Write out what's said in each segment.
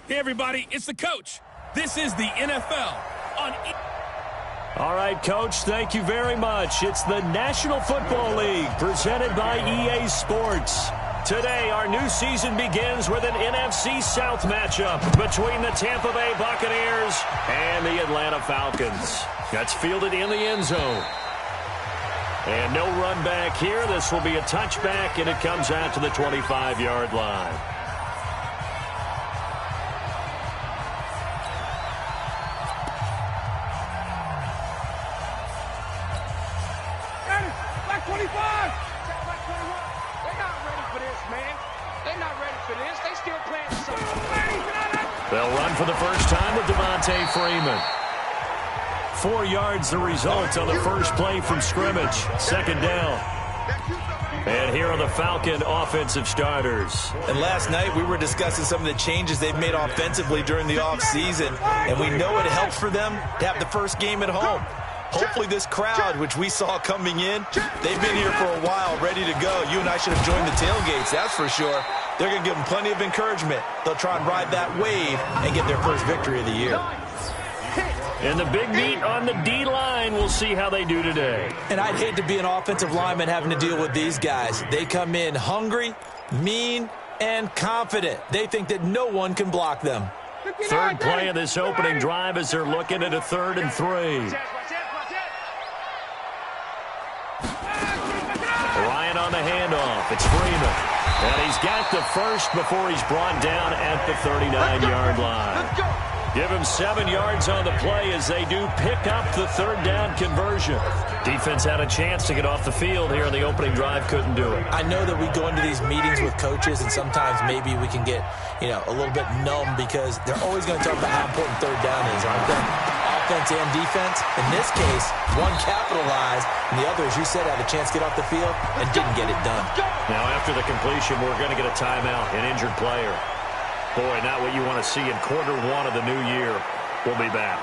Hey, everybody, it's the coach. This is the NFL on All right, Coach, thank you very much. It's the National Football League presented by EA Sports. Today, our new season begins with an NFC South matchup between the Tampa Bay Buccaneers and the Atlanta Falcons. That's fielded in the end zone. And no run back here. This will be a touchback, and it comes out to the 25-yard line. Black 25! Black 21. They're not ready for this, man. They're not ready for this. They still playing something. They'll run for the first time with Devontae Freeman. 4 yards the result on the first play from scrimmage. Second down. And here are the Falcon offensive starters. And last night we were discussing some of the changes they've made offensively during the offseason. And we know it helps for them to have the first game at home. Hopefully this crowd, which we saw coming in, they've been here for a while, ready to go. You and I should have joined the tailgates, that's for sure. They're going to give them plenty of encouragement. They'll try and ride that wave and get their first victory of the year. And the big meet on the D-line, we'll see how they do today. And I'd hate to be an offensive lineman having to deal with these guys. They come in hungry, mean, and confident. They think that no one can block them. Third play of this opening drive as they're looking at a 3rd and 3. Ryan on the handoff. It's Freeman. And he's got the first before he's brought down at the 39-yard line. Give him 7 yards on the play as they do pick up the 3rd down conversion. Defense had a chance to get off the field here in the opening drive, couldn't do it. I know that we go into these meetings with coaches and sometimes maybe we can get, a little bit numb because they're always going to talk about how important 3rd down is, aren't they? Offense and defense. In this case, one capitalized and the other, as you said, had a chance to get off the field and didn't get it done. Now after the completion, we're going to get a timeout, an injured player. Boy, not what you want to see in quarter one of the new year. We'll be back.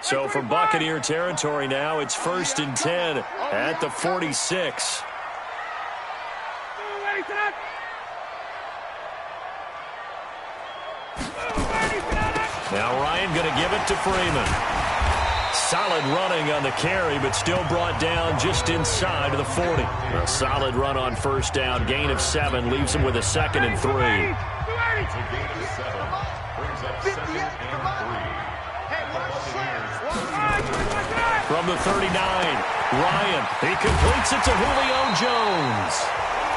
So from Buccaneer territory now, it's 1st and 10 at the 46. Now Ryan going to give it to Freeman. Solid running on the carry, but still brought down just inside of the 40. A solid run on first down. Gain of 7 leaves him with a 2nd and 3. From the 39, Ryan, he completes it to Julio Jones.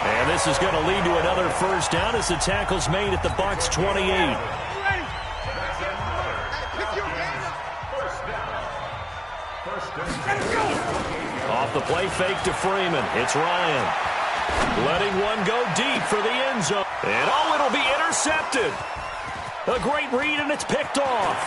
And this is going to lead to another first down as the tackle's made at the Bucs 28. Off the play fake to Freeman. It's Ryan. Letting one go deep for the end zone. And it'll be intercepted. A great read, and it's picked off.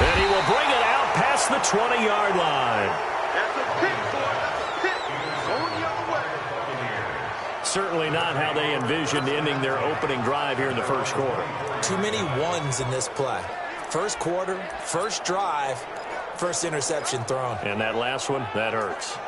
And he will bring it out past the 20-yard line. That's a pick, boy. Pick. Going the other way. Certainly not how they envisioned ending their opening drive here in the first quarter. Too many ones in this play. First quarter, first drive, first interception thrown. And that last one, that hurts.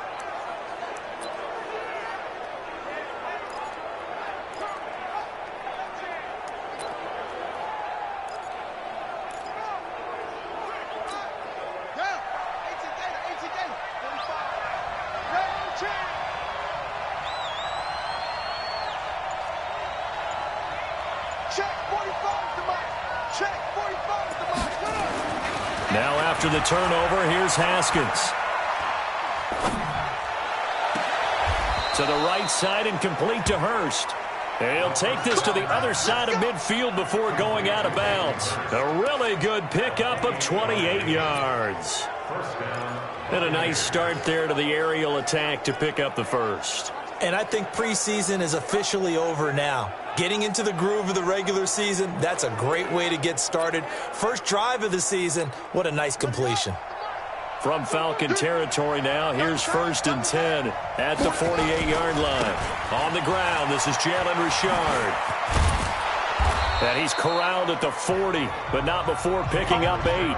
Now after the turnover, here's Haskins. To the right side and complete to Hurst. And he'll take this to the other side of midfield before going out of bounds. A really good pickup of 28 yards. And a nice start there to the aerial attack to pick up the first. And I think preseason is officially over now. Getting into the groove of the regular season, that's a great way to get started. First drive of the season, what a nice completion. From Falcon territory now, here's 1st and 10 at the 48-yard line. On the ground, this is Jalen Richard. And he's corralled at the 40, but not before picking up 8.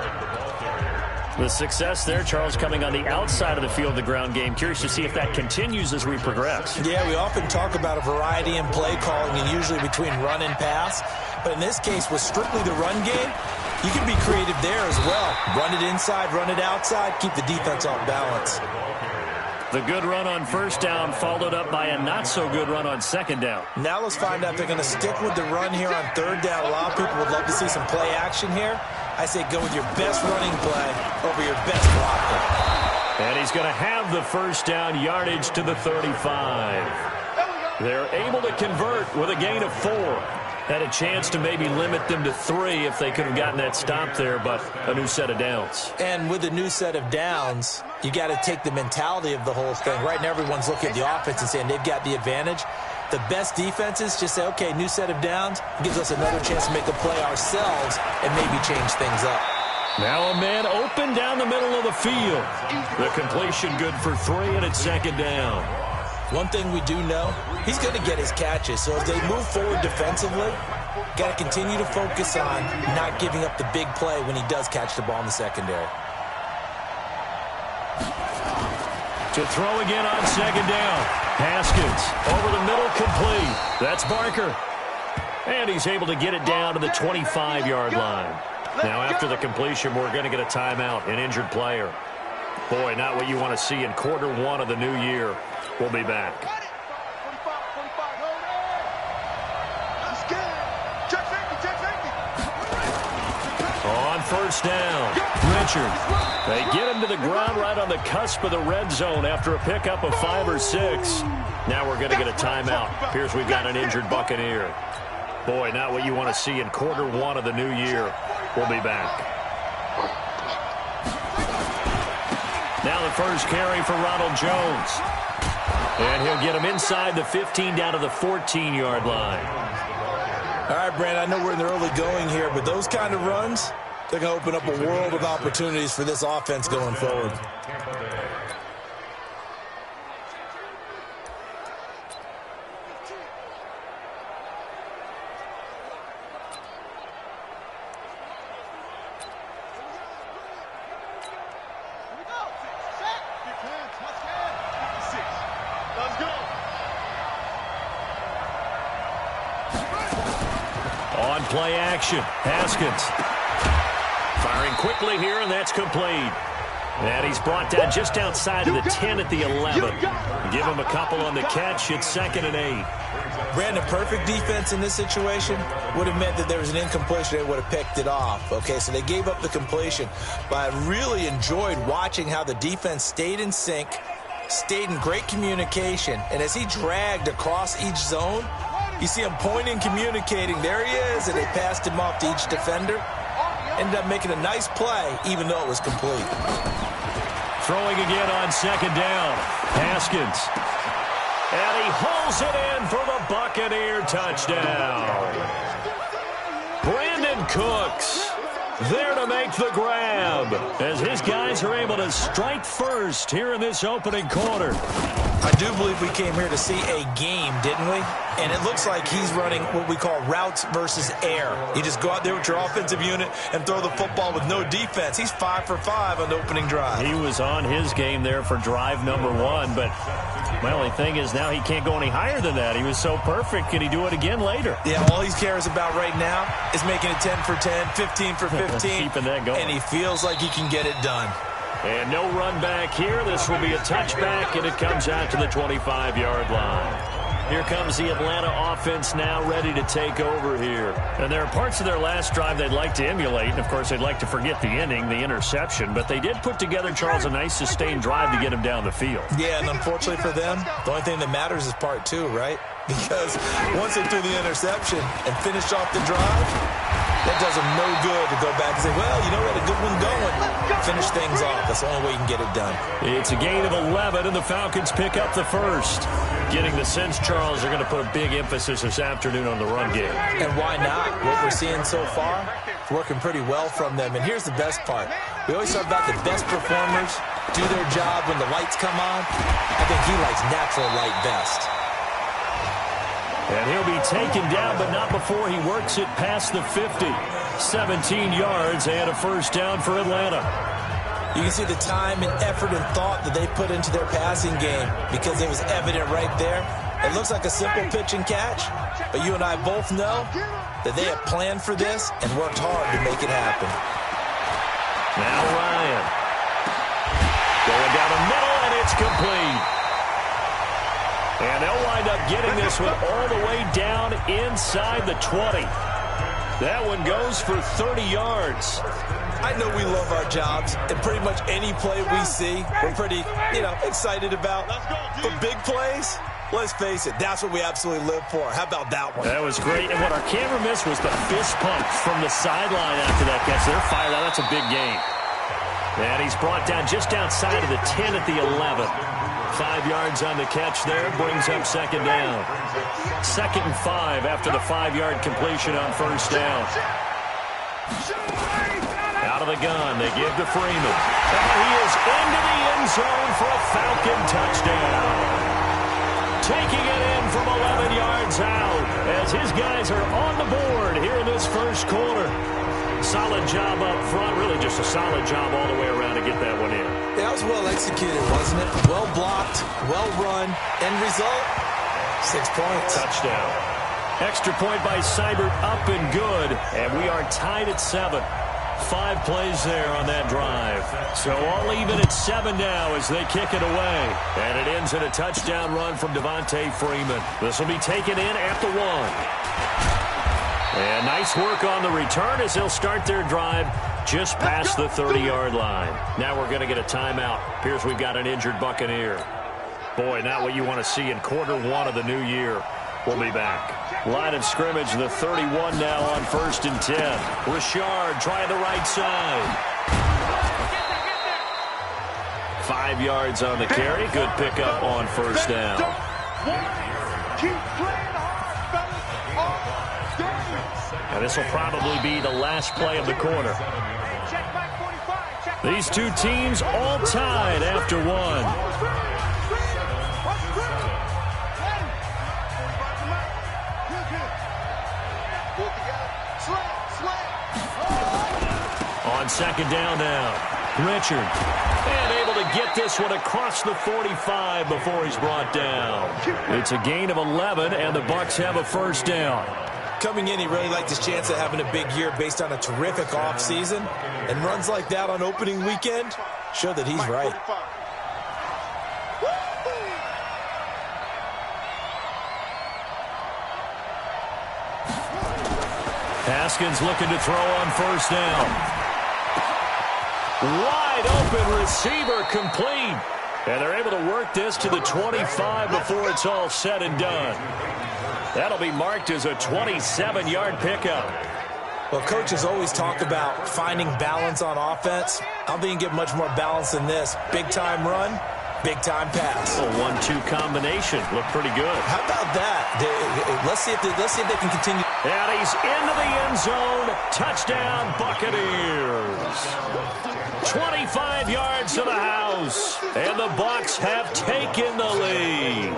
The success there, Charles, coming on the outside of the field, the ground game. Curious to see if that continues as we progress. Yeah, we often talk about a variety in play calling and usually between run and pass. But in this case, with strictly the run game, you can be creative there as well. Run it inside, run it outside, keep the defense off balance. The good run on first down followed up by a not-so-good run on second down. Now let's find out if they're going to stick with the run here on third down. A lot of people would love to see some play action here. I say go with your best running play over your best blocker. And he's going to have the first down, yardage to the 35. They're able to convert with a gain of 4. Had a chance to maybe limit them to 3 if they could have gotten that stop there, but a new set of downs. And with a new set of downs, you got to take the mentality of the whole thing. Right now, everyone's looking at the offense and saying they've got the advantage. The best defenses just say, okay, new set of downs, gives us another chance to make a play ourselves and maybe change things up. Now a man open down the middle of the field. The completion good for 3, and it's second down. One thing we do know, he's going to get his catches. So as they move forward defensively, got to continue to focus on not giving up the big play when he does catch the ball in the secondary. To throw again on second down. Haskins over the middle, complete. That's Barker. And he's able to get it down to the 25-yard line. Now after the completion, we're going to get a timeout, an injured player. Boy, not what you want to see in quarter 1 of the new year. We'll be back. On first down, Richard. They get him to the ground right on the cusp of the red zone after a pickup of 5 or 6. Now we're going to get a timeout. Appears we've got an injured Buccaneer. Boy, not what you want to see in quarter 1 of the new year. We'll be back. Now the first carry for Ronald Jones. And he'll get him inside the 15 down to the 14-yard line. All right, Brand, I know we're in the early going here, but those kind of runs, they're going to open up a world of opportunities for this offense going forward. On play action, Haskins. Firing quickly here, and that's complete. And he's brought down just outside of the 10 at the 11. Give him a couple on the catch. It's 2nd and 8. Brandon, perfect defense in this situation would have meant that there was an incompletion. They would have picked it off. Okay, so they gave up the completion. But I really enjoyed watching how the defense stayed in sync, stayed in great communication. And as he dragged across each zone, you see him pointing, communicating. There he is, and they passed him off to each defender. Ended up making a nice play, even though it was complete. Throwing again on second down. Haskins. And he hauls it in for the Buccaneer touchdown. Brandon Cooks there to make the grab as his guys are able to strike first here in this opening quarter. I do believe we came here to see a game, didn't we? And it looks like he's running what we call routes versus air. You just go out there with your offensive unit and throw the football with no defense. He's 5 for 5 on the opening drive. He was on his game there for drive number 1, but my only thing is now he can't go any higher than that. He was so perfect. Can he do it again later? Yeah, all he cares about right now is making it 10 for 10, 15 for 15. Keeping that going. And he feels like he can get it done. And no run back here. This will be a touchback, and it comes out to the 25-yard line. Here comes the Atlanta offense now ready to take over here. And there are parts of their last drive they'd like to emulate. And, of course, they'd like to forget the ending, the interception. But they did put together, Charles, a nice sustained drive to get him down the field. Yeah, and unfortunately for them, the only thing that matters is part 2, right? Because once they threw the interception and finished off the drive, that does them no good to go back and say, well, you know, we had a good one going. Finish things off. That's the only way you can get it done. It's a gain of 11, and the Falcons pick up the first. Getting the sense, Charles, they're going to put a big emphasis this afternoon on the run game. And why not? What we're seeing so far, it's working pretty well from them. And here's the best part. We always talk about the best performers do their job when the lights come on. I think he likes natural light best. And he'll be taken down, but not before he works it past the 50. 17 yards and a first down for Atlanta. You can see the time and effort and thought that they put into their passing game because it was evident right there. It looks like a simple pitch and catch, but you and I both know that they have planned for this and worked hard to make it happen. Now Ryan. Going down the middle, and it's complete. And they'll wind up getting this one all the way down inside the 20. That one goes for 30 yards. I know we love our jobs, and pretty much any play we see, we're pretty, excited about. But big plays, let's face it, that's what we absolutely live for. How about that one? That was great, and what our camera missed was the fist pump from the sideline after that catch. They're fired out. That's a big game. And he's brought down just outside of the 10 at the 11. 5 yards on the catch there, brings up second down. 2nd and 5 after the 5-yard completion on first down. Out of the gun, they give to Freeman. And he is into the end zone for a Falcon touchdown. Taking it in from 11 yards out as his guys are on the board here in this first quarter. Solid job up front, really just a solid job all the way around to get that one in. Yeah, that was well executed, wasn't it? Well blocked, well run. End result, 6 points. Touchdown. Extra point by Seibert, up and good. And we are tied at 7. 5 plays there on that drive. So all even at 7 now as they kick it away. And it ends in a touchdown run from Devontae Freeman. This will be taken in at the 1. And nice work on the return as they'll start their drive just past the 30-yard line. Now we're going to get a timeout. Appears we've got an injured Buccaneer. Boy, not what you want to see in quarter 1 of the new year. We'll be back. Line of scrimmage, the 31 now on 1st and 10. Richard trying the right side. 5 yards on the carry. Good pickup on first down. And this will probably be the last play of the quarter. These two teams all tied after 1. On second down now, Richard. And able to get this one across the 45 before he's brought down. It's a gain of 11, and the Bucs have a first down. Coming in, he really liked his chance of having a big year based on a terrific offseason. And runs like that on opening weekend show that he's right. Haskins looking to throw on first down. Wide open receiver complete. And they're able to work this to the 25 before it's all said and done. That'll be marked as a 27-yard pickup. Well, coaches always talk about finding balance on offense. I don't think you can get much more balance than this. Big-time run, big-time pass. A 1-2 combination. Looked pretty good. How about that? Let's see if they can continue. And he's into the end zone. Touchdown, Buccaneers. 25 yards to the house. And the Bucs have taken the lead.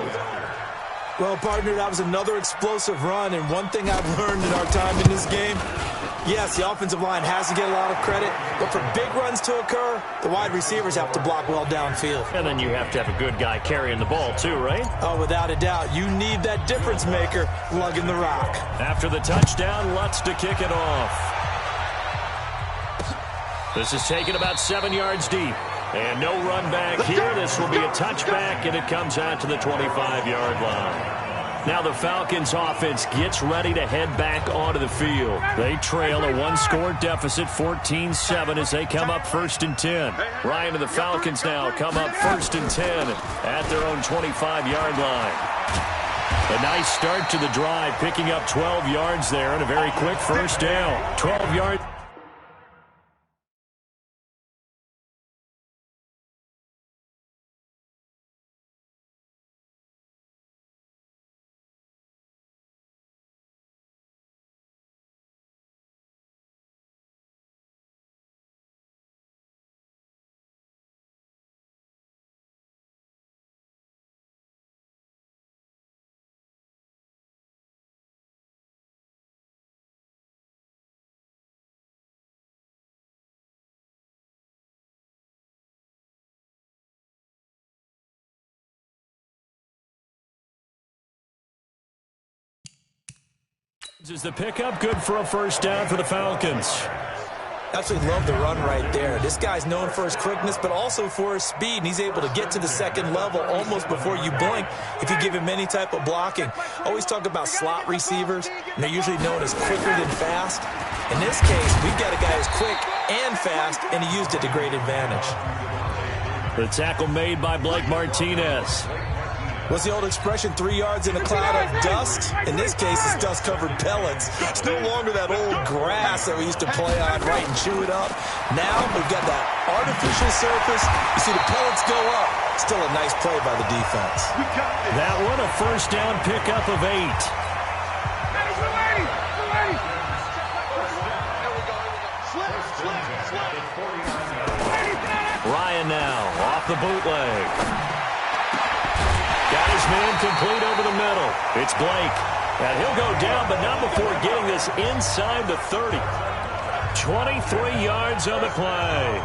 Well, partner, that was another explosive run, and one thing I've learned in our time in this game, yes, the offensive line has to get a lot of credit, but for big runs to occur, the wide receivers have to block well downfield. And then you have to have a good guy carrying the ball too, right? Oh, without a doubt. You need that difference maker lugging the rock. After the touchdown, Lutz to kick it off. This is taken about 7 yards deep. And no run back here. This will be a touchback, and it comes out to the 25-yard line. Now the Falcons offense gets ready to head back onto the field. They trail a 1-score deficit, 14-7, as they come up 1st and 10. Ryan and the Falcons now come up 1st and 10 at their own 25-yard line. A nice start to the drive, picking up 12 yards there and a very quick first down. 12 yards. Is the pickup good for a first down for the Falcons? Absolutely love the run right there. This guy's known for his quickness, but also for his speed. And he's able to get to the second level almost before you blink if you give him any type of blocking. Always talk about slot receivers, and they're usually known as quicker than fast. In this case, we've got a guy who's quick and fast, and he used it to great advantage. The tackle made by Blake Martinez. What's the old expression, 3 yards in a cloud of dust? In this case, it's dust-covered pellets. It's no longer that old grass that we used to play on, right, and chew it up. Now we've got that artificial surface. You see the pellets go up. Still a nice play by the defense. That one, a first down pickup of 8. Ryan now off the bootleg. Got his man complete over the middle. It's Blake. And he'll go down, but not before getting this inside the 30. 23 yards on the play.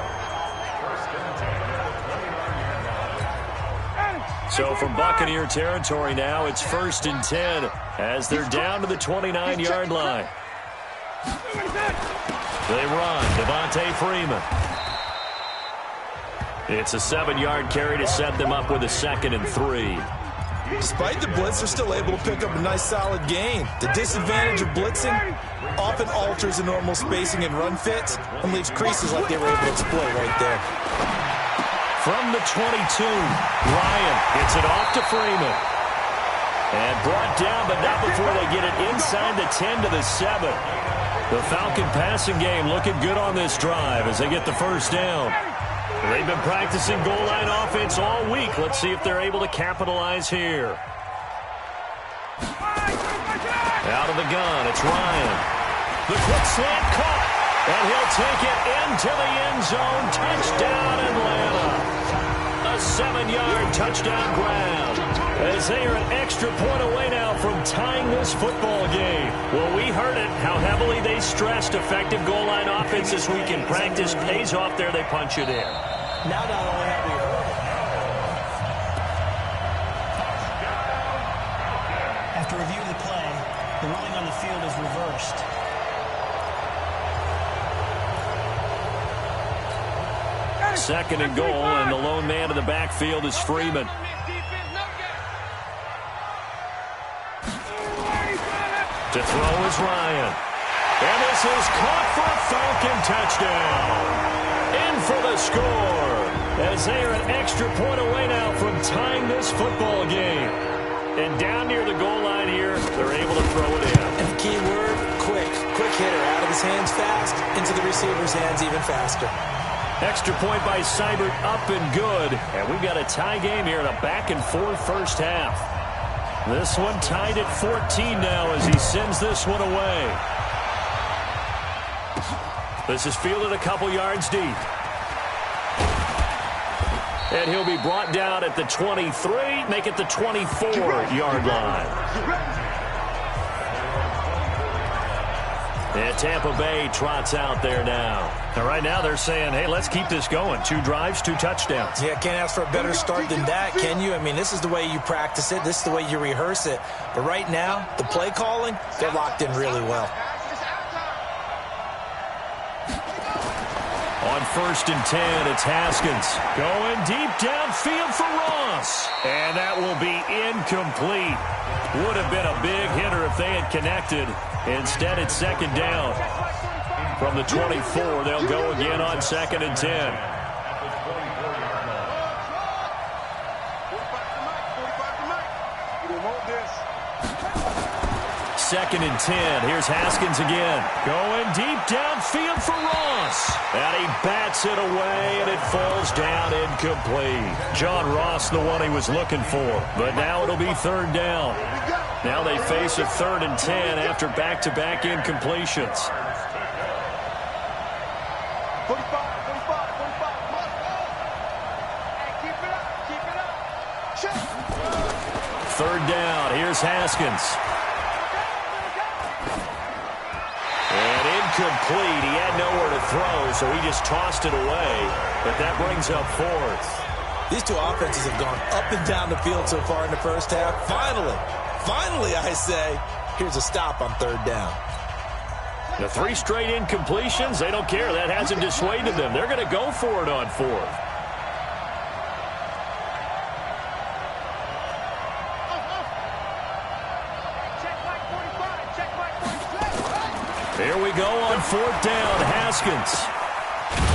So from Buccaneer territory now, it's 1st and 10 as they're down to the 29-yard line. They run. Devontae Freeman. It's a 7-yard carry to set them up with a 2nd and 3. Despite the blitz, they're still able to pick up a nice solid gain. The disadvantage of blitzing often alters the normal spacing and run fits and leaves creases like they were able to exploit right there. From the 22, Ryan gets it off to Freeman. And brought down, but not before they get it inside the 10 to the 7. The Falcon passing game looking good on this drive as they get the first down. They've been practicing goal line offense all week. Let's see if they're able to capitalize here. Out of the gun, it's Ryan. The quick slant caught, and he'll take it into the end zone. Touchdown, Atlanta. A 7-yard touchdown grab. As they are an extra point away now from tying this football game. Well, we heard it, how heavily they stressed effective goal line offense this week in practice. Pays off there, they punch it in. Now not only have we heard it. After review of the play, the ruling on the field is reversed. Second and goal, and the lone man in the backfield is Freeman. To throw is Ryan. And this is caught for a Falcon touchdown. In for the score. As they are an extra point away now from tying this football game. And down near the goal line here, they're able to throw it in. And the key word, quick. Quick hitter. Out of his hands fast, into the receiver's hands even faster. Extra point by Seibert, up and good. And we've got a tie game here in a back-and-forth first half. This one tied at 14 now as he sends this one away. This is fielded a couple yards deep. And he'll be brought down at the 23, make it the 24-yard line. And Tampa Bay trots out there now. And right now they're saying, hey, let's keep this going. 2 drives, 2 touchdowns. Yeah, can't ask for a better start than that, can you? I mean, this is the way you practice it. This is the way you rehearse it. But right now, the play calling, they're locked in really well. On 1st and 10, it's Haskins. Going deep downfield for Ross. And that will be incomplete. Would have been a big hitter if they had connected. Instead, it's 2nd down. From the 24, they'll go again on 2nd and 10. Second and 10. Here's Haskins again. Going deep downfield for Ross. And he bats it away, and it falls down incomplete. John Ross, the one he was looking for. But now it'll be 3rd down. Now they face a 3rd and 10 after back-to-back incompletions. 3rd down. Here's Haskins. And incomplete. He had nowhere to throw, so he just tossed it away. But that brings up 4th. These two offenses have gone up and down the field so far in the first half. Finally, I say, Here's a stop on third down. The 3 straight incompletions, they don't care. That hasn't dissuaded them. They're going to go for it on 4th. Here we go on 4th down. Haskins.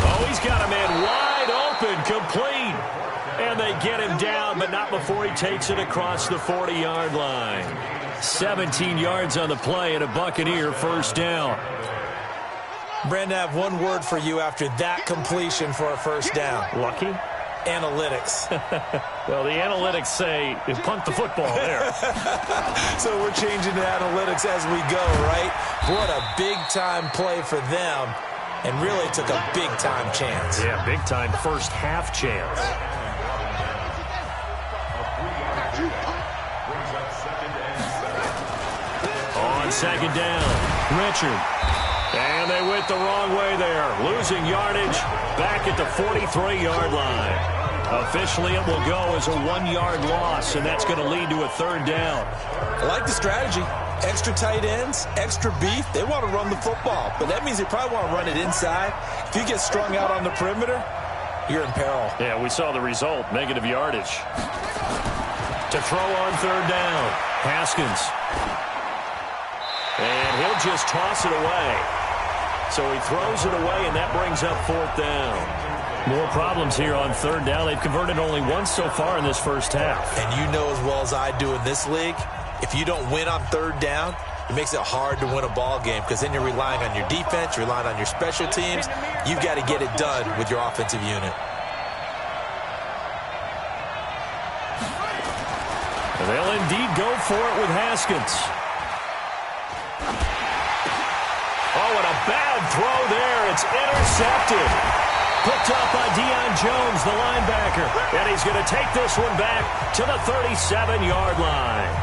Oh, he's got a man wide open, complete. And they get him down, but not before he takes it across the 40-yard line. 17 yards on the play and a Buccaneer first down. Brandon, I have one word for you after that completion for a first down. Lucky? Analytics. Well, the analytics say punt the football there. So we're changing to analytics as we go, right? What a big-time play for them, and really took a big-time chance. Yeah, big-time first half chance. On second down, Richard. And they went the wrong way there. Losing yardage back at the 43-yard line. Officially, it will go as a 1-yard loss, and that's going to lead to a third down. I like the strategy. Extra tight ends, extra beef. They want to run the football, but that means they probably want to run it inside. If you get strung out on the perimeter, you're in peril. Yeah, we saw the result, negative yardage. To throw on third down, Haskins. And he'll just toss it away. So he throws it away, and that brings up 4th down. More problems here on third down. They've converted only once so far in this first half. And you know as well as I do in this league, if you don't win on third down, it makes it hard to win a ball game because then you're relying on your defense, you're relying on your special teams. You've got to get it done with your offensive unit. And they'll indeed go for it with Haskins. Oh, and a bad throw there. It's intercepted. Picked up by Deion Jones, the linebacker. And he's going to take this one back to the 37-yard line.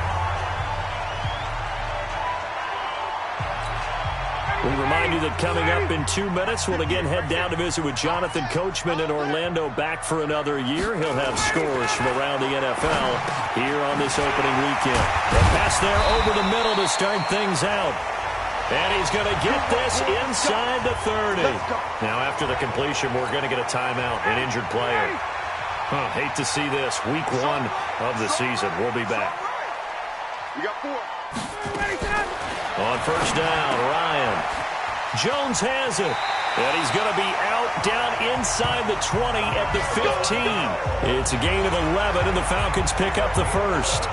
We remind you that coming up in 2 minutes, we'll again head down to visit with Jonathan Coachman in Orlando, back for another year. He'll have scores from around the NFL here on this opening weekend. The pass there over the middle to start things out. And he's going to get this inside the 30. Now, after the completion, we're going to get a timeout, an injured player. Hate to see this. Week 1 of the season. We'll be back. You got 4. On first down, Ryan. Jones has it. And he's going to be out down inside the 20 at the 15. It's a gain of 11, and the Falcons pick up the first.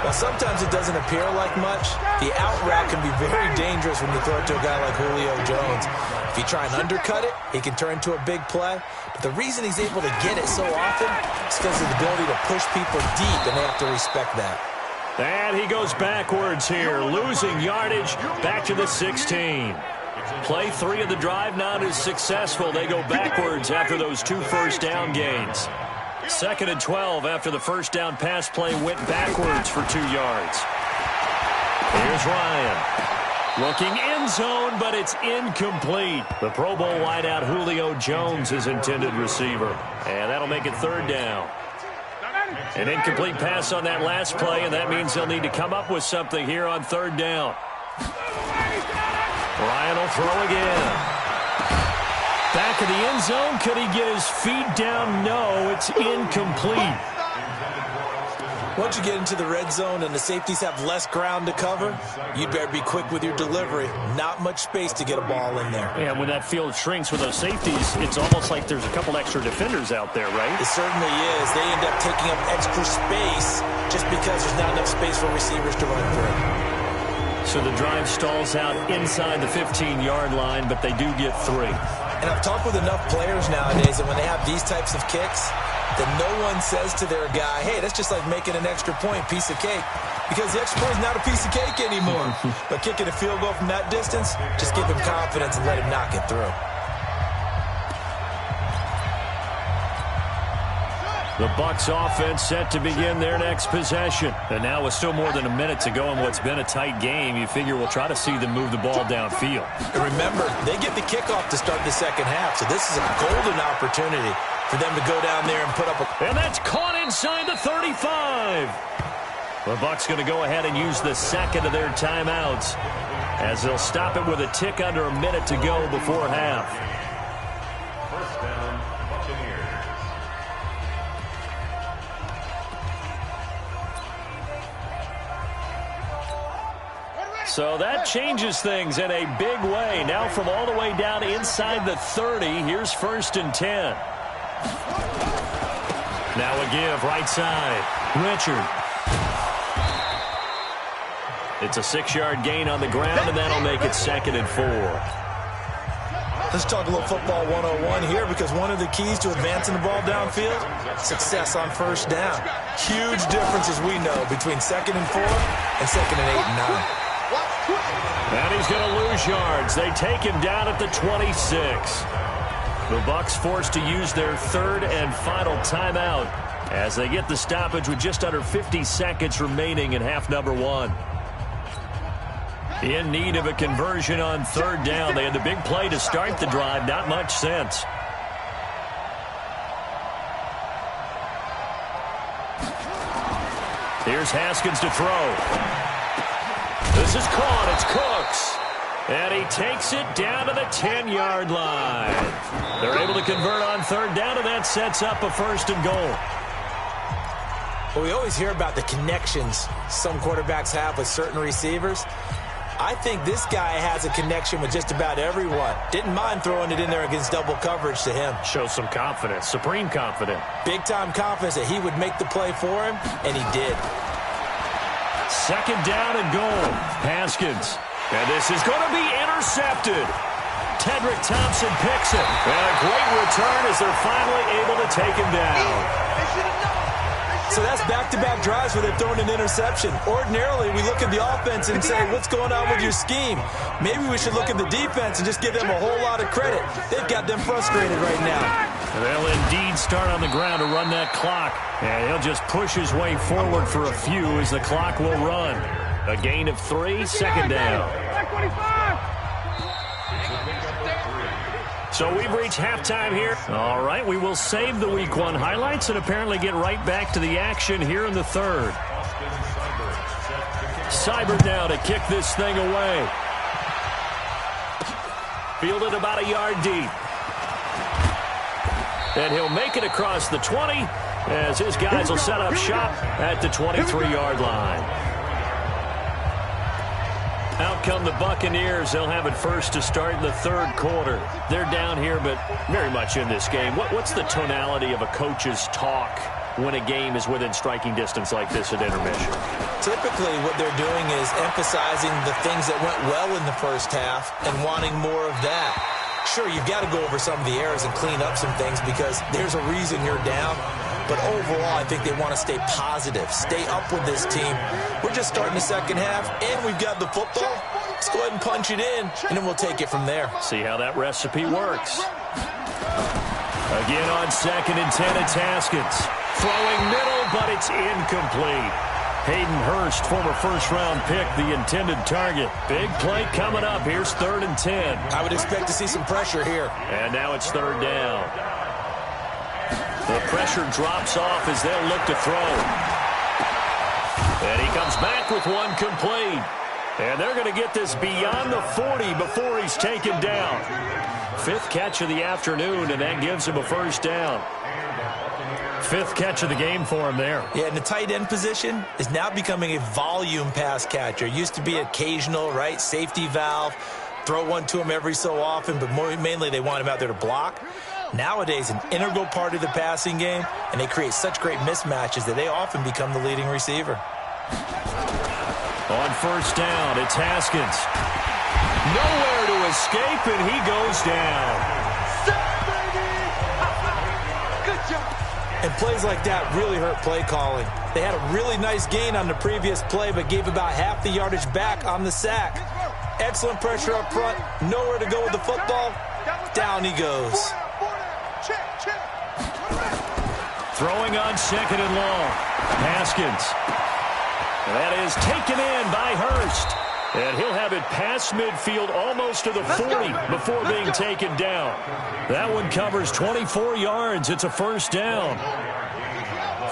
Well, sometimes it doesn't appear like much. The out route can be very dangerous when you throw it to a guy like Julio Jones. If you try and undercut it, he can turn into a big play. But the reason he's able to get it so often is because of the ability to push people deep, and they have to respect that. And he goes backwards here, losing yardage back to the 16. Play 3 of the drive not as successful. They go backwards after those 2 first down gains. 2nd and 12 after the first down pass play went backwards for 2 yards. Here's Ryan. Looking end zone, but it's incomplete. The Pro Bowl wideout Julio Jones is intended receiver. And that'll make it third down. An incomplete pass on that last play, and that means they'll need to come up with something here on third down. Ryan will throw again. Back of the end zone. Could he get his feet down? No, it's incomplete. Once you get into the red zone and the safeties have less ground to cover, you better be quick with your delivery. Not much space to get a ball in there. Yeah, when that field shrinks with those safeties, it's almost like there's a couple extra defenders out there, right? It certainly is. They end up taking up extra space just because there's not enough space for receivers to run through. So the drive stalls out inside the 15-yard line, but they do get 3. And I've talked with enough players nowadays that when they have these types of kicks, that no one says to their guy, hey, that's just like making an extra point, piece of cake. Because the extra point is not a piece of cake anymore. But kicking a field goal from that distance, just give him confidence and let him knock it through. The Bucs offense set to begin their next possession. And now with still more than a minute to go in what's been a tight game, you figure we'll try to see them move the ball downfield. And remember, they get the kickoff to start the second half, so this is a golden opportunity for them to go down there and put up a... And that's caught inside the 35. The Bucs going to go ahead and use the second of their timeouts as they'll stop it with a tick under a minute to go before half. First down, Buccaneers. So that changes things in a big way. Now from all the way down inside the 30, here's 1st and 10. Now a give right side. Richard. It's a 6-yard gain on the ground, and that'll make it 2nd and 4. Let's talk a little football 101 here, because one of the keys to advancing the ball downfield, success on first down. Huge difference, as we know, between 2nd and 4 and 2nd and 8 and 9. And he's going to lose yards. They take him down at the 26. The Bucs forced to use their 3rd and final timeout as they get the stoppage with just under 50 seconds remaining in half number 1. In need of a conversion on 3rd down. They had the big play to start the drive. Not much sense. Here's Haskins to throw. This is caught. It's Cooks. And he takes it down to the 10-yard line. They're able to convert on 3rd down, and that sets up a 1st and goal. Well, we always hear about the connections some quarterbacks have with certain receivers. I think this guy has a connection with just about everyone. Didn't mind throwing it in there against double coverage to him. Shows some confidence, supreme confidence. Big-time confidence that he would make the play for him, and he did. 2nd down and goal. Haskins. And this is going to be intercepted. Tedrick Thompson picks it. And a great return as they're finally able to take him down. So that's back-to-back drives where they've thrown an interception. Ordinarily, we look at the offense and say, what's going on with your scheme? Maybe we should look at the defense and just give them a whole lot of credit. They've got them frustrated right now. They'll indeed start on the ground to run that clock. And he'll just push his way forward for a few as the clock will run. A gain of 3, 2nd down. So we've reached halftime here. All right, we will save the Week 1 highlights and apparently get right back to the action here in the 3rd. Seibert now to kick this thing away. Fielded about a yard deep. And he'll make it across the 20 as his guys will set up shop at the 23-yard line. Out come the Buccaneers. They'll have it first to start the 3rd quarter. They're down here, but very much in this game. What's the tonality of a coach's talk when a game is within striking distance like this at intermission? Typically, what they're doing is emphasizing the things that went well in the first half and wanting more of that. Sure, you've got to go over some of the errors and clean up some things because there's a reason you're down. But overall, I think they want to stay positive, stay up with this team. We're just starting the second half, and we've got the football. Let's go ahead and punch it in, and then we'll take it from there. See how that recipe works. Again on 2nd and 10, it's Haskins. Throwing middle, but it's incomplete. Hayden Hurst, former first-round pick, the intended target. Big play coming up. Here's 3rd and 10. I would expect to see some pressure here. And now it's 3rd down. The pressure drops off as they'll look to throw. And he comes back with one complete. And they're going to get this beyond the 40 before he's taken down. 5th catch of the afternoon, and that gives him a 1st down. 5th catch of the game for him there. Yeah, and the tight end position is now becoming a volume pass catcher. Used to be occasional, right? Safety valve. Throw one to him every so often, but mainly they want him out there to block. Nowadays, an integral part of the passing game, and they create such great mismatches that they often become the leading receiver. On 1st down, it's Haskins. Nowhere to escape, and he goes down. Good job. And plays like that really hurt play calling. They had a really nice gain on the previous play, but gave about half the yardage back on the sack. Excellent pressure up front. Nowhere to go with the football. Down he goes. Throwing on 2nd and long. Haskins. That is taken in by Hurst. And he'll have it past midfield almost to the 40 before being taken down. That one covers 24 yards. It's a 1st down.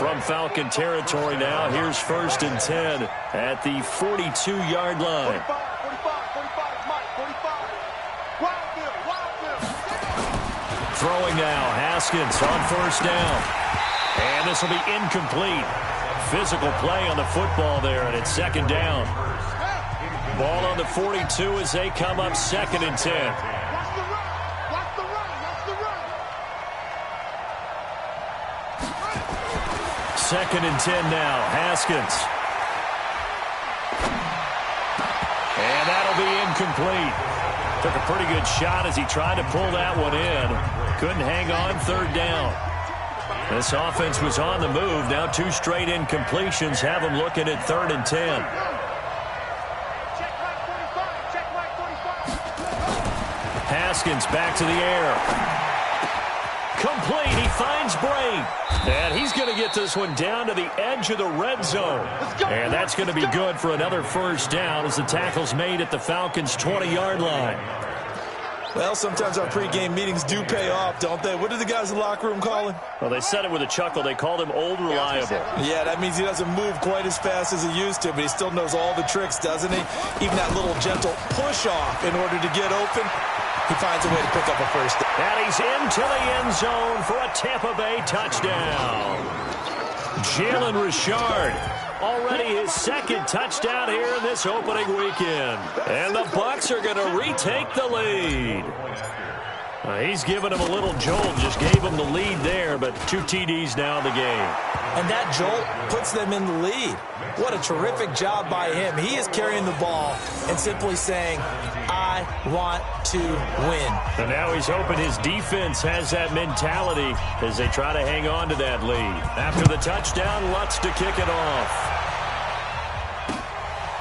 From Falcon territory now, here's 1st and 10 at the 42-yard line. 45, Mike, 45. Wild. Throwing now, Haskins on 1st down. And this will be incomplete. Physical play on the football there, and it's 2nd down. Ball on the 42 as they come up 2nd and 10. Watch the run. 2nd and 10 now, Haskins. And that'll be incomplete. Took a pretty good shot as he tried to pull that one in. Couldn't hang on 3rd down. This offense was on the move. Now 2 straight incompletions have them looking at 3rd and 10. Haskins back to the air. Complete. He finds Brain. And he's going to get this one down to the edge of the red zone. And that's going to be good for another 1st down as the tackle's made at the Falcons' 20-yard line. Well, sometimes our pregame meetings do pay off, don't they? What do the guys in the locker room call him? Well, they said it with a chuckle. They called him Old Reliable. Yeah, that means he doesn't move quite as fast as he used to, but he still knows all the tricks, doesn't he? Even that little gentle push-off in order to get open, he finds a way to pick up a 1st down. And he's into the end zone for a Tampa Bay touchdown. Jalen Richard, already his 2nd touchdown here in this opening weekend. And the Bucs are going to retake the lead. He's given him a little jolt, just gave him the lead there, but 2 TDs now in the game. And that jolt puts them in the lead. What a terrific job by him. He is carrying the ball and simply saying, I want to win. And now he's hoping his defense has that mentality as they try to hang on to that lead. After the touchdown, Lutz to kick it off.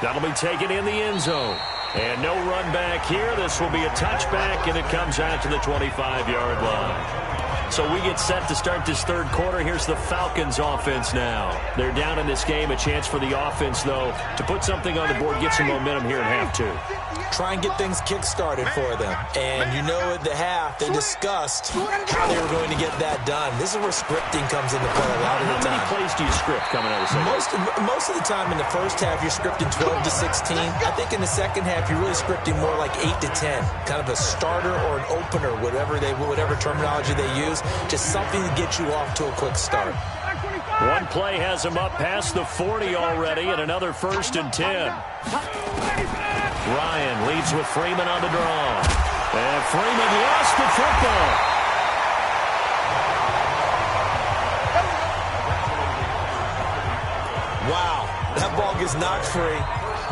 That'll be taken in the end zone. And no run back here. This will be a touchback, and it comes out to the 25-yard line. So we get set to start this 3rd quarter. Here's the Falcons offense now. They're down in this game. A chance for the offense, though, to put something on the board, get some momentum here in half 2. Try and get things kick-started for them. And you know at the half, they discussed how they were going to get that done. This is where scripting comes into play a lot of the time. How many plays do you script coming out of the second? Most of the time in the first half, you're scripting 12 to 16. I think in the second half, you're really scripting more like 8 to 10. Kind of a starter or an opener, whatever terminology they use. Just something to get you off to a quick start. One play has him up past the 40 already, and another 1st and 10. Ryan leads with Freeman on the draw. And Freeman lost the football. Wow, that ball gets knocked free,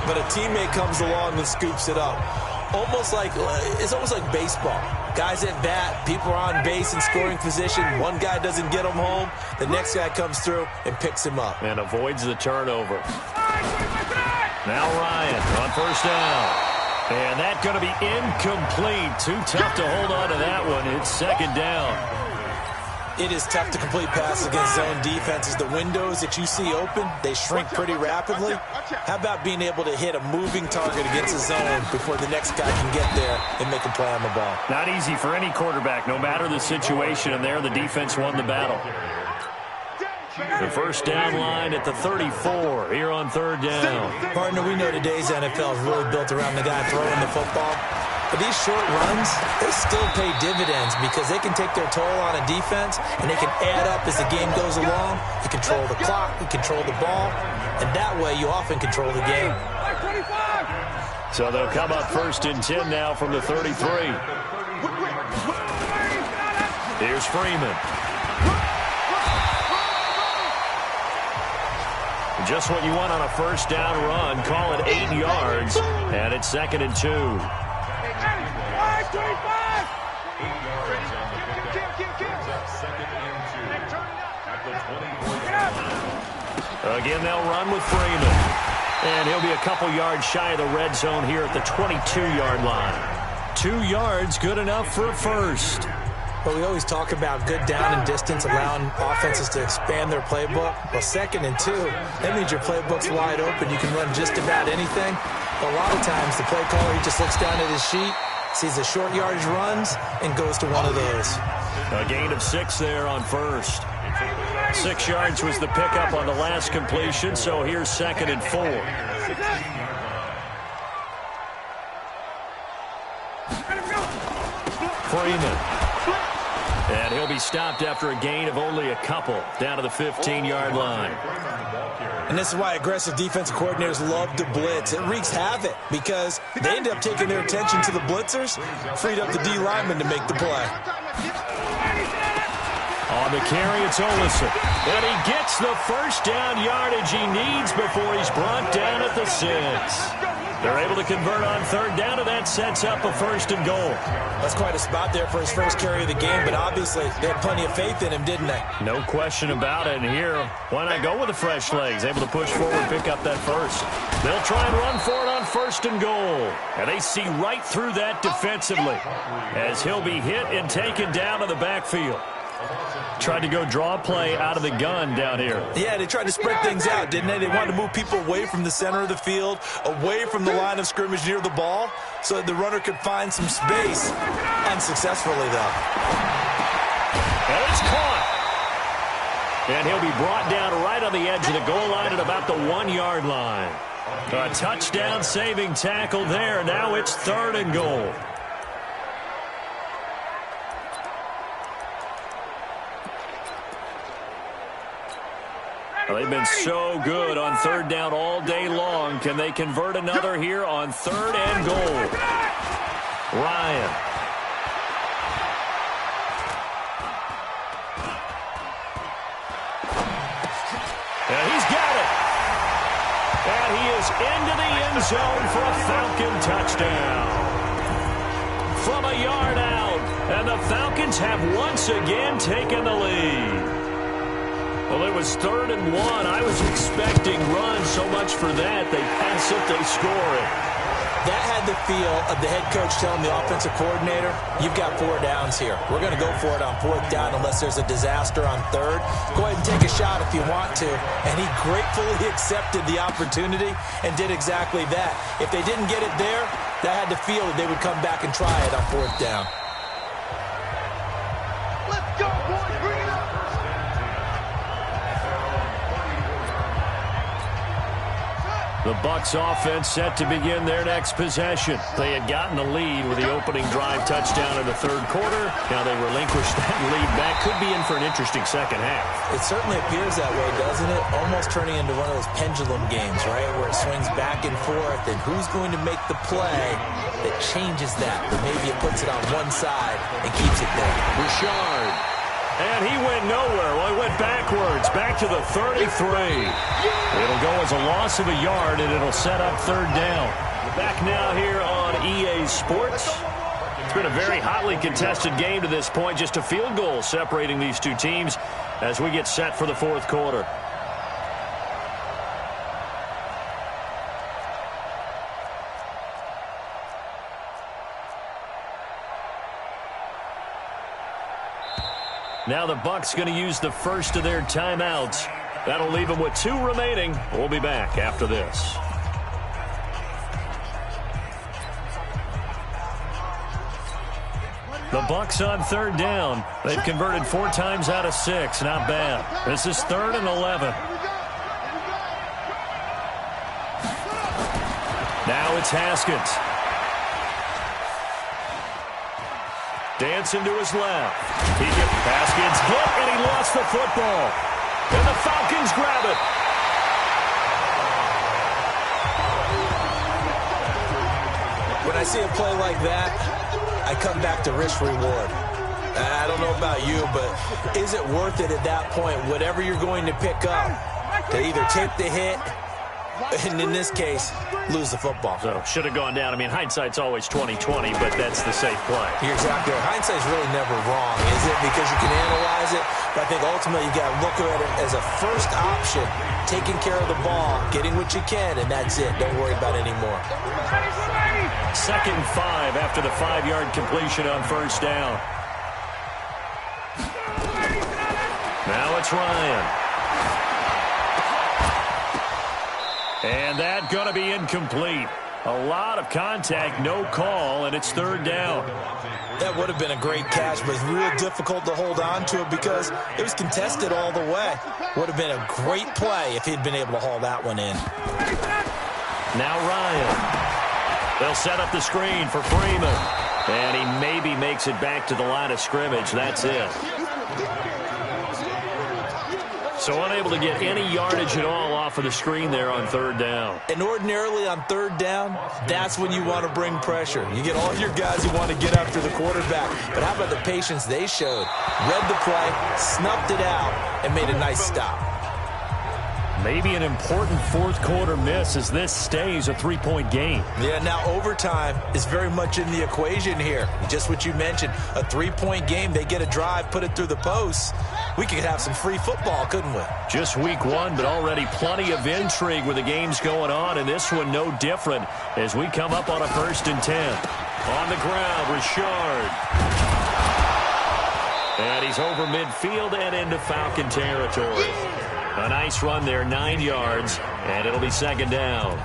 but a teammate comes along and scoops it up. It's almost like baseball. Guys at bat, people are on base in scoring position. One guy doesn't get him home. The next guy comes through and picks him up. And avoids the turnover. Now Ryan on 1st down. And that's going to be incomplete. Too tough to hold on to that one. It's 2nd down. It is tough to complete passes against zone defenses. The windows that you see open, they shrink pretty rapidly. How about being able to hit a moving target against a zone before the next guy can get there and make a play on the ball? Not easy for any quarterback, no matter the situation, and there the defense won the battle. The 1st down line at the 34 here on 3rd down. Partner, we know today's NFL is really built around the guy throwing the football. But these short runs, they still pay dividends because they can take their toll on a defense and they can add up as the game goes along. You control the clock, you control the ball, and that way you often control the game. So they'll come up 1st and 10 now from the 33. Here's Freeman. Just what you want on a 1st down run. Call it 8 yards, and it's 2nd and 2. Again, they'll run with Freeman. And he'll be a couple yards shy of the red zone here at the 22-yard line. 2 yards, good enough for a 1st. Well, we always talk about good down and distance, allowing offenses to expand their playbook. Well, 2nd and 2, that means your playbook's wide open. You can run just about anything. But a lot of times, the play caller, he just looks down at his sheet, sees the short yardage runs, and goes to one of those. A gain of 6 there on 1st. 6 yards was the pickup on the last completion, so here's 2nd and 4. Freeman. And he'll be stopped after a gain of only a couple down to the 15-yard line. And this is why aggressive defensive coordinators love to blitz. It wreaks havoc because they end up taking their attention to the blitzers, freed up the D lineman to make the play. On the carry, it's Olsen. And he gets the first down yardage he needs before he's brought down at the 6. They're able to convert on 3rd down, and that sets up a 1st and goal. That's quite a spot there for his first carry of the game, but obviously they had plenty of faith in him, didn't they? No question about it. And here, why not go with the fresh legs? Able to push forward, pick up that first. They'll try and run for it on 1st and goal. And they see right through that defensively as he'll be hit and taken down to the backfield. Tried to go draw play out of the gun down here. Yeah, they tried to spread things out, didn't they? They wanted to move people away from the center of the field, away from the line of scrimmage near the ball, so that the runner could find some space. Unsuccessfully, though. And it's caught. And he'll be brought down right on the edge of the goal line at about the 1-yard line. A touchdown-saving tackle there. Now it's 3rd and goal. They've been so good on 3rd down all day long. Can they convert another here on 3rd and goal? Ryan. And he's got it. And he is into the end zone for a Falcon touchdown. From a yard out. And the Falcons have once again taken the lead. Well, it was 3rd and 1. I was expecting runs, so much for that. They pass it, they score it. That had the feel of the head coach telling the offensive coordinator, you've got 4 downs here. We're going to go for it on 4th down unless there's a disaster on 3rd. Go ahead and take a shot if you want to. And he gratefully accepted the opportunity and did exactly that. If they didn't get it there, that had the feel that they would come back and try it on 4th down. Let's go, boys. Bring it up. The Bucs offense set to begin their next possession. They had gotten the lead with the opening drive touchdown in the 3rd quarter. Now they relinquished that lead back. Could be in for an interesting second half. It certainly appears that way, doesn't it? Almost turning into one of those pendulum games, right? Where it swings back and forth, and who's going to make the play that changes that? But maybe it puts it on one side and keeps it there. Richard. And he went nowhere. Well, he went backwards, back to the 33. It'll go as a loss of a yard, and it'll set up 3rd down. Back now here on EA Sports. It's been a very hotly contested game to this point. Just a field goal separating these two teams as we get set for the 4th quarter. Now the Bucs going to use the first of their timeouts. That'll leave them with 2 remaining. We'll be back after this. The Bucs on 3rd down. They've converted 4 times out of 6. Not bad. This is 3rd and 11. Now it's Haskins. Dancing to his left. Haskins hit, and he lost the football. And the Falcons grab it. When I see a play like that, I come back to risk-reward. I don't know about you, but is it worth it at that point, whatever you're going to pick up, to either take the hit, and in this case, lose the football? So, should have gone down. I mean, hindsight's always 20/20, but that's the safe play. You're exactly right. Hindsight's really never wrong, is it? Because you can analyze it, but I think ultimately you got to look at it as a first option, taking care of the ball, getting what you can, and that's it. Don't worry about it anymore. 2nd and 5 after the 5-yard completion on 1st down. Now it's Ryan. And that's going to be incomplete. A lot of contact, no call, and it's third down. That would have been a great catch, but it's real difficult to hold on to it because it was contested all the way. Would have been a great play if he'd been able to haul that one in. Now Ryan. They'll set up the screen for Freeman. And he maybe makes it back to the line of scrimmage. That's it. So unable to get any yardage at all off of the screen there on third down. And ordinarily on third down, that's when you want to bring pressure. You get all your guys who want to get after the quarterback. But how about the patience they showed? Read the play, snuffed it out, and made a nice stop. Maybe an important fourth-quarter miss as this stays a three-point game. Yeah, now overtime is very much in the equation here. Just what you mentioned, a three-point game. They get a drive, put it through the posts. We could have some free football, couldn't we? Just week one, but already plenty of intrigue with the games going on, and this one no different as we come up on a 1st and 10. On the ground, Richard. And he's over midfield and into Falcon territory. A nice run there, 9 yards, and it'll be second down.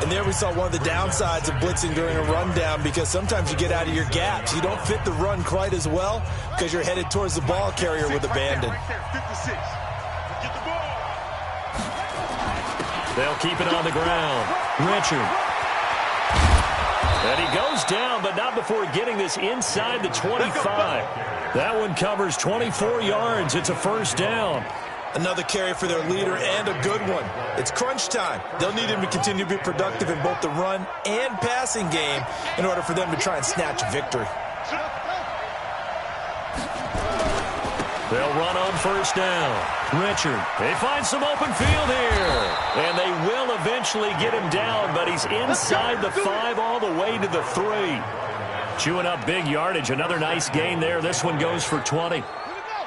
And there we saw one of the downsides of blitzing during a rundown because sometimes you get out of your gaps. You don't fit the run quite as well because you're headed towards the ball carrier with abandon. They'll keep it on the ground. Richard. And he goes down, but not before getting this inside the 25. That one covers 24 yards. It's a first down. Another carry for their leader and a good one. It's crunch time. They'll need him to continue to be productive in both the run and passing game in order for them to try and snatch victory. They'll run on first down. Richard, they find some open field here. And they will eventually get him down, but he's inside the 5 all the way to the 3. Chewing up big yardage. Another nice gain there. This one goes for 20.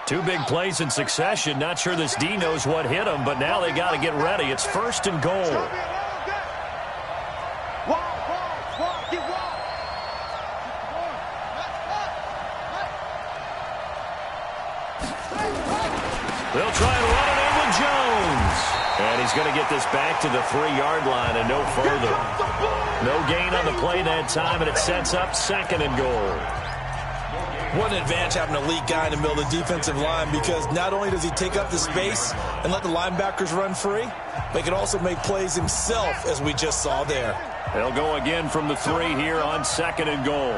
2 big plays in succession. Not sure this D knows what hit him, but now they got to get ready. It's 1st and goal. They'll try and run it in with Jones. And he's going to get this back to the 3-yard line and no further. No gain on the play that time, and it sets up 2nd and goal. What an advantage having an elite guy in the middle of the defensive line because not only does he take up the space and let the linebackers run free, but he can also make plays himself, as we just saw there. They'll go again from the 3 here on 2nd and goal.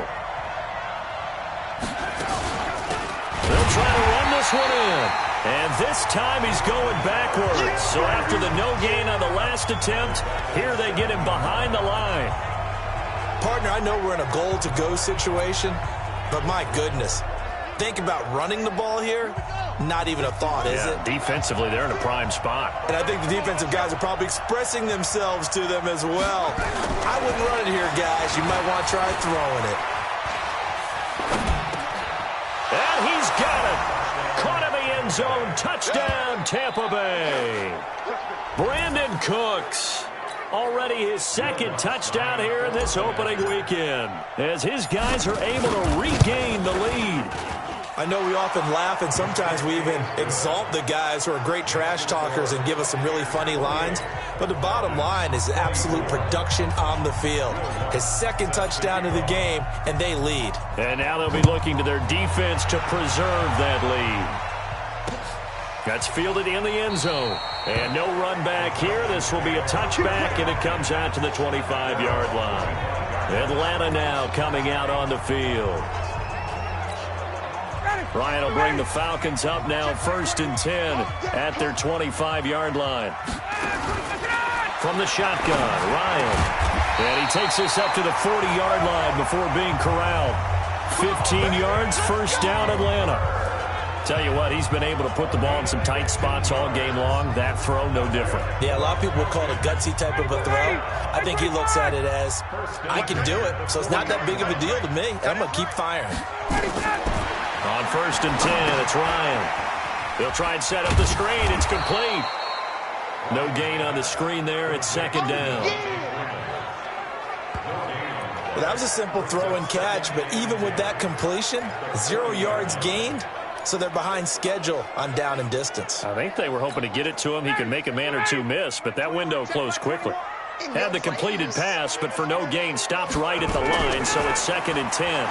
They'll try to run this one in. And this time he's going backwards. So after the no gain on the last attempt, here they get him behind the line. Partner, I know we're in a goal-to-go situation, but my goodness, think about running the ball here. Not even a thought, is it? Defensively, they're in a prime spot. And I think the defensive guys are probably expressing themselves to them as well. I wouldn't run it here, guys. You might want to try throwing it. And he's got it. Caught in the end zone. Touchdown, Tampa Bay. Brandon Cooks. Already his 2nd touchdown here in this opening weekend, as his guys are able to regain the lead. I know we often laugh, and sometimes we even exalt the guys who are great trash talkers and give us some really funny lines. But the bottom line is absolute production on the field. His 2nd touchdown of the game, and they lead. And now they'll be looking to their defense to preserve that lead. That's fielded in the end zone. And no run back here. This will be a touchback, and it comes out to the 25-yard line. Atlanta now coming out on the field. Ryan will bring the Falcons up now 1st and 10 at their 25-yard line. From the shotgun, Ryan. And he takes this up to the 40-yard line before being corralled. 15 yards, first down, Atlanta. Tell you what, he's been able to put the ball in some tight spots all game long. That throw, no different. Yeah, a lot of people would call it a gutsy type of a throw. I think he looks at it as, I can do it, so it's not that big of a deal to me. I'm going to keep firing. On 1st and 10, it's Ryan. They'll try and set up the screen. It's complete. No gain on the screen there. It's 2nd down. Well, that was a simple throw and catch, but even with that completion, 0 yards gained. So they're behind schedule on down and distance. I think they were hoping to get it to him. He could make a man or two miss, but that window closed quickly. Had the completed pass, but for no gain, stopped right at the line, so it's 2nd and 10.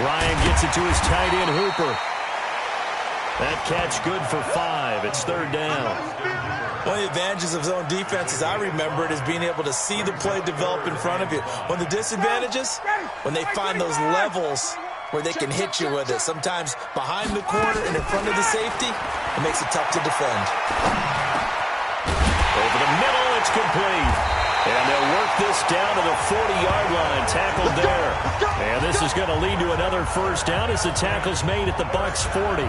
Ryan gets it to his tight end, Hooper. That catch good for 5. It's 3rd down. One of the advantages of zone defense, as I remember it, is being able to see the play develop in front of you. One of the disadvantages, when they find those levels where they can hit you with it, sometimes behind the corner and in front of the safety, it makes it tough to defend. Over the middle, it's complete. And they'll work this down to the 40-yard line, tackled there. And this is going to lead to another 1st down as the tackle's made at the Bucs 40.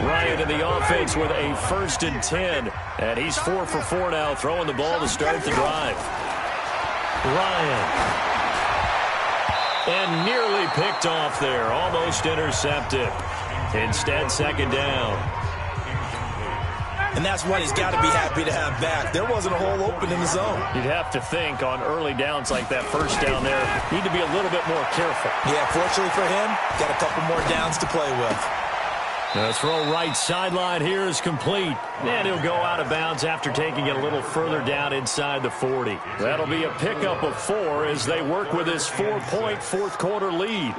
Ryan in the offense with a 1st and 10. And he's 4 for 4 now, throwing the ball to start the drive. Ryan. And nearly picked off there, almost intercepted. Instead, 2nd down. And that's what he's got to be happy to have back. There wasn't a hole open in the zone. You'd have to think on early downs like that 1st down there, need to be a little bit more careful. Yeah, fortunately for him, got a couple more downs to play with. The throw right sideline here is complete. And he'll go out of bounds after taking it a little further down inside the 40. That'll be a pickup of 4 as they work with this 4-point 4th quarter lead.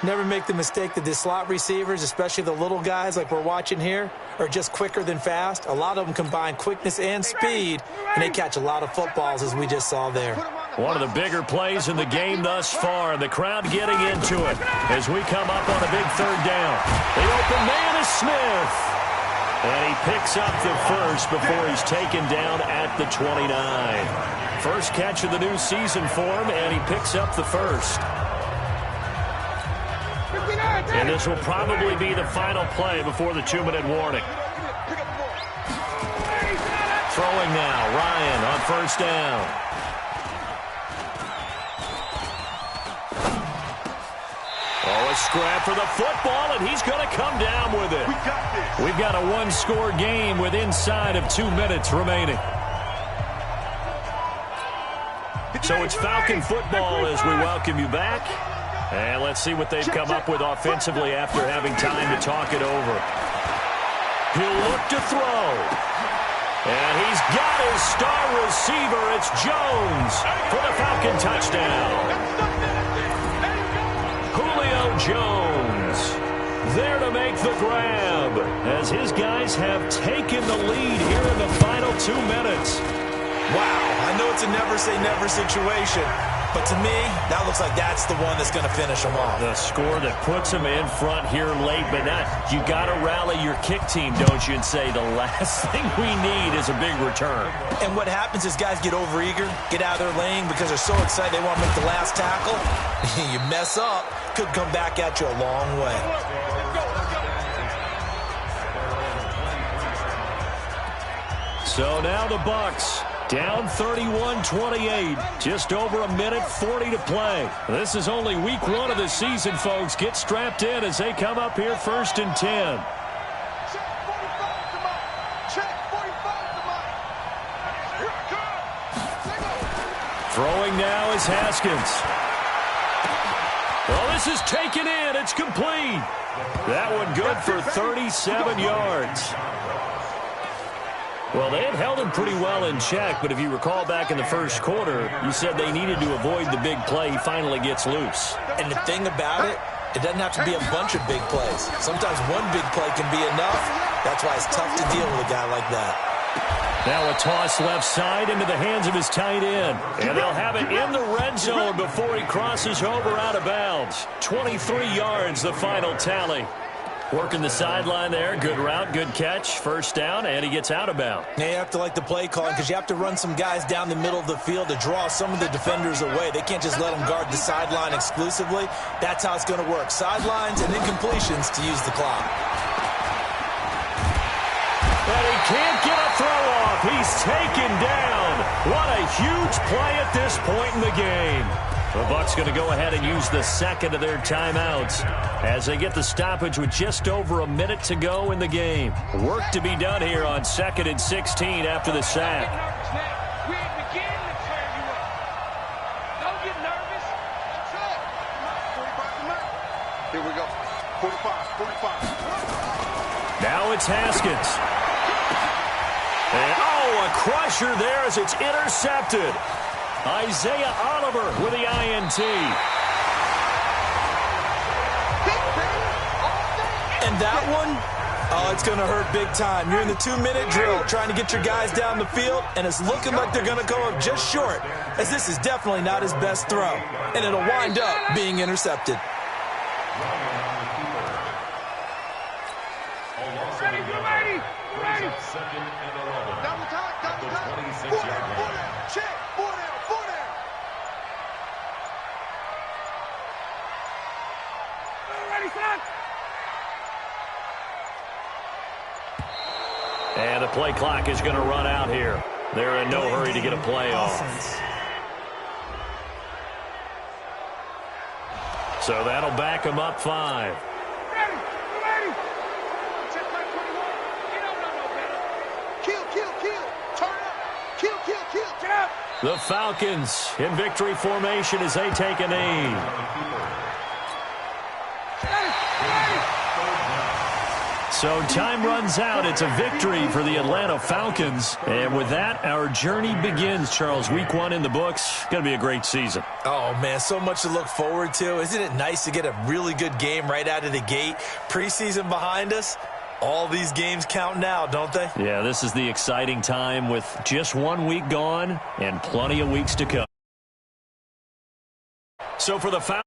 Never make the mistake that the slot receivers, especially the little guys like we're watching here, are just quicker than fast. A lot of them combine quickness and speed, and they catch a lot of footballs, as we just saw there. One of the bigger plays in the game thus far. The crowd getting into it as we come up on a big 3rd down. The open man is Smith. And he picks up the 1st before he's taken down at the 29. First catch of the new season for him, and he picks up the 1st. And this will probably be the final play before the 2-minute warning. Throwing now, Ryan on 1st down. Oh, a scrap for the football, and he's going to come down with it. We've got a 1-score game with inside of 2 minutes remaining. So it's Falcon football as we welcome you back. And let's see what they've come up with offensively after having time to talk it over. He'll look to throw. And he's got his star receiver. It's Jones for the Falcon touchdown. Julio Jones there to make the grab as his guys have taken the lead here in the final 2 minutes. Wow, I know it's a never-say-never situation. But to me, that looks like that's the one that's going to finish them off. The score that puts them in front here late, but not. You got to rally your kick team, don't you, and say the last thing we need is a big return. And what happens is guys get overeager, get out of their lane because they're so excited they want to make the last tackle. You mess up, could come back at you a long way. So now the Bucs down 31-28. Just over a minute 40 to play. This is only week 1 of the season, folks. Get strapped in as they come up here 1st and 10. Throwing now is Haskins. Well, this is taken in. It's complete. That one good for 37 yards. Well, they had held him pretty well in check, but if you recall back in the 1st quarter, you said they needed to avoid the big play. He finally gets loose. And the thing about it, it doesn't have to be a bunch of big plays. Sometimes one big play can be enough. That's why it's tough to deal with a guy like that. Now a toss left side into the hands of his tight end. And they'll have it in the red zone before he crosses over out of bounds. 23 yards, the final tally. Working the sideline there. Good route, good catch. 1st down, and he gets out of bounds. Now you have to like the play calling because you have to run some guys down the middle of the field to draw some of the defenders away. They can't just let them guard the sideline exclusively. That's how it's going to work. Sidelines and incompletions to use the clock. But he can't get a throw off. He's taken down. What a huge play at this point in the game. The Bucs going to go ahead and use the 2nd of their timeouts as they get the stoppage with just over a minute to go in the game. Work to be done here on 2nd and 16 after the sack. We ain't beginning to tear you up. Don't get nervous. Here we go. 45. Now it's Haskins. And, oh, a crusher there as it's intercepted. Isaiah Oliver with the INT. And that one, oh, it's going to hurt big time. You're in the 2-minute drill trying to get your guys down the field, and it's looking like they're going to go up just short, as this is definitely not his best throw, and it'll wind up being intercepted. Second and 11. Double time, double time. 26-yard line. Check, 4 down, 4 down. Ready, son. And the play clock is going to run out here. They're in no hurry to get a play off. So that'll back them up 5. The Falcons in victory formation as they take a knee. So time runs out. It's a victory for the Atlanta Falcons. And with that, our journey begins, Charles. Week 1 in the books. Going to be a great season. Oh, man, so much to look forward to. Isn't it nice to get a really good game right out of the gate? Preseason behind us. All these games count now, don't they? Yeah, this is the exciting time with just 1 week gone and plenty of weeks to come. So for the Falcons,